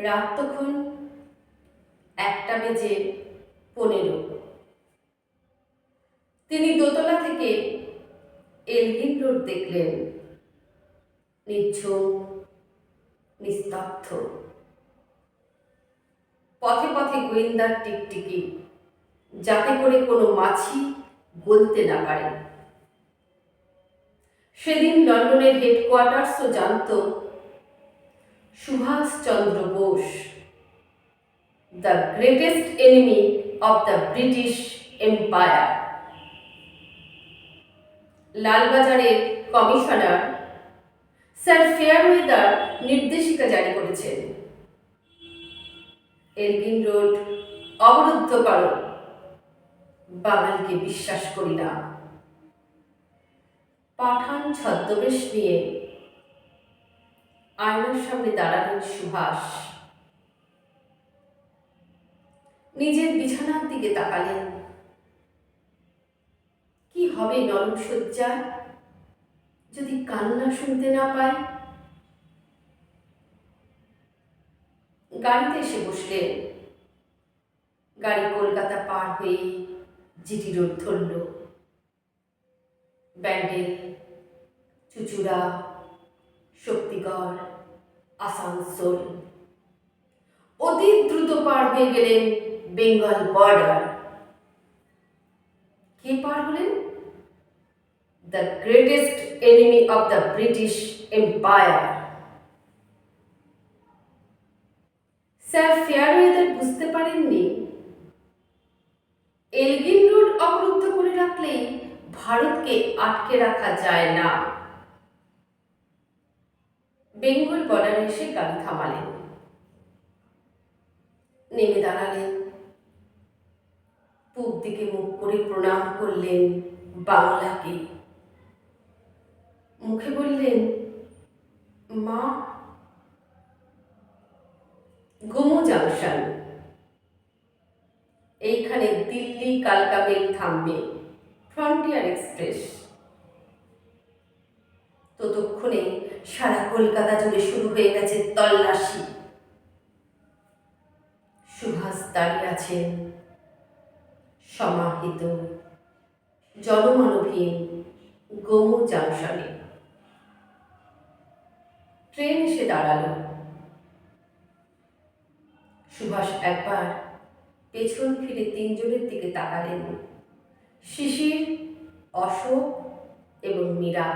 রাত তখন 1:15। তিনি দোতলা থেকে এলগিন রোড দেখলেন, নিঝুম, নিস্তব্ধ। পথে পথে গোয়েন্দার টিকটিকি, যাতে করে কোনো মাছি গলতে না পারে। সেদিন লন্ডনের হেডকোয়ার্টার্সও জানত Subhash Chandra Bose, the greatest enemy of the British empire. লালবাজারের কমিশনার স্যার ফেয়ারওয়েদার নির্দেশিকা জারি করেছেন, এলগিন রোড অবরুদ্ধ করো, বাঙালিকে বিশ্বাস করি না। পাঠান ছদ্মবেশ নিয়ে আয়নার সামনে দাঁড়ালেন সুভাষ। নিজের বিছানার দিকে তাকালেন। কি হবে নরম শয্যা যদি কান্না শুনতে না পায়? গাড়িতে এসে বসলেন। গাড়ি কলকাতা পার হয়ে জিটি রোড ধরল। ব্যান্ডেল, চুচুড়া, শক্তিগড়, আসানসোল। অতি দ্রুত পার হয়ে গেলেন বেঙ্গল বর্ডার। কে পার হলেন? The greatest enemy of the British empire. Sir Fairweather বুঝতে পারেননি, এলগিন রোড অবরুদ্ধ করে রাখলেই ভারতকে আটকে রাখা যায় না। বেঙ্গল বর্ডারে এসে গাড়ি থামালেন। নেমে দাঁড়ালেন। পূব দিকে মুখ করে প্রণাম করলেন বাংলাকে। মুখে বললেন, মা। গোমো জাংশন, এইখানে দিল্লি কালকা মেল থামবে, ফ্রন্টিয়ার এক্সপ্রেস। ততক্ষণে সারা কলকাতা জুড়ে শুরু হয়ে গেছে তল্লাশি। সুভাষ দাঁড়িয়ে আছেন সমাহিত, জনমানবহীন গোমো জাংশনে। ট্রেন এসে দাঁড়ালো। সুভাষ একবার পেছন ফিরে তিনজনের দিকে তাকালেন, শিশির, অশোক এবং মীরা।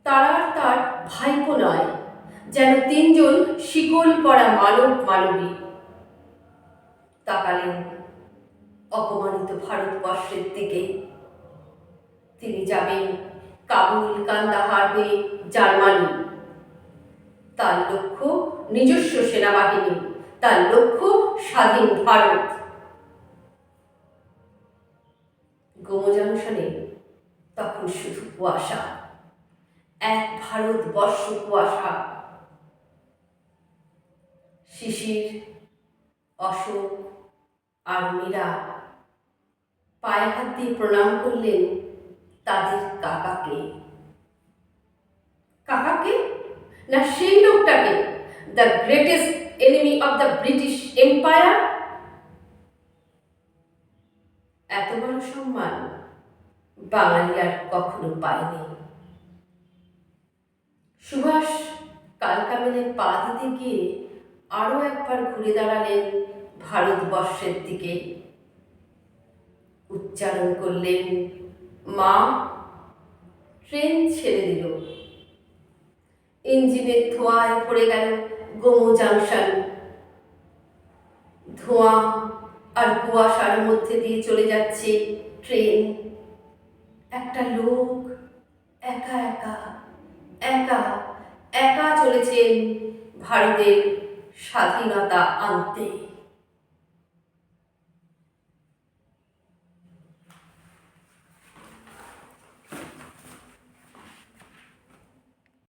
তারা তার ভাইপো নয়, যেন তিনজন শিকল পরা মানব মানবী। তাকালেন অপমানিত ভারতবর্ষের দিকে। তিনি যাবেন কাবুল, কান্দাহার হয়ে জার্মানি। তার লক্ষ্য নিজস্ব সেনাবাহিনী, তার লক্ষ্য স্বাধীন ভারত। গোমো জাংশনে তখন শুধু কুয়াশা, এক ভারতবর্ষ কুয়াশা। শিশির, অশোক আর মীরা পায়ে হাত দিয়ে প্রণাম করলেন তাদের কাকাকে। কাকাকে না সেই লোকটাকে, the greatest enemy of the British Empire? এত বড় সম্মান বাঙালি আর কখনো পায়নি। সুভাষ কালকা মেলে পা দিতে গিয়ে আরো একবার ঘুরে দাঁড়ালেন ভারতবর্ষের দিকে। উচ্চারণ করলেন, মা। ট্রেন ছেড়ে দিল। ইঞ্জিনের ধোঁয়ায় ভরে গেল গোমো জাংশন। ধোঁয়া আর কুয়াশার মধ্যে দিয়ে চলে যাচ্ছে ট্রেন। একটা লোক একা একা একা একা চলেছেন ভারতের স্বাধীনতা আনতে।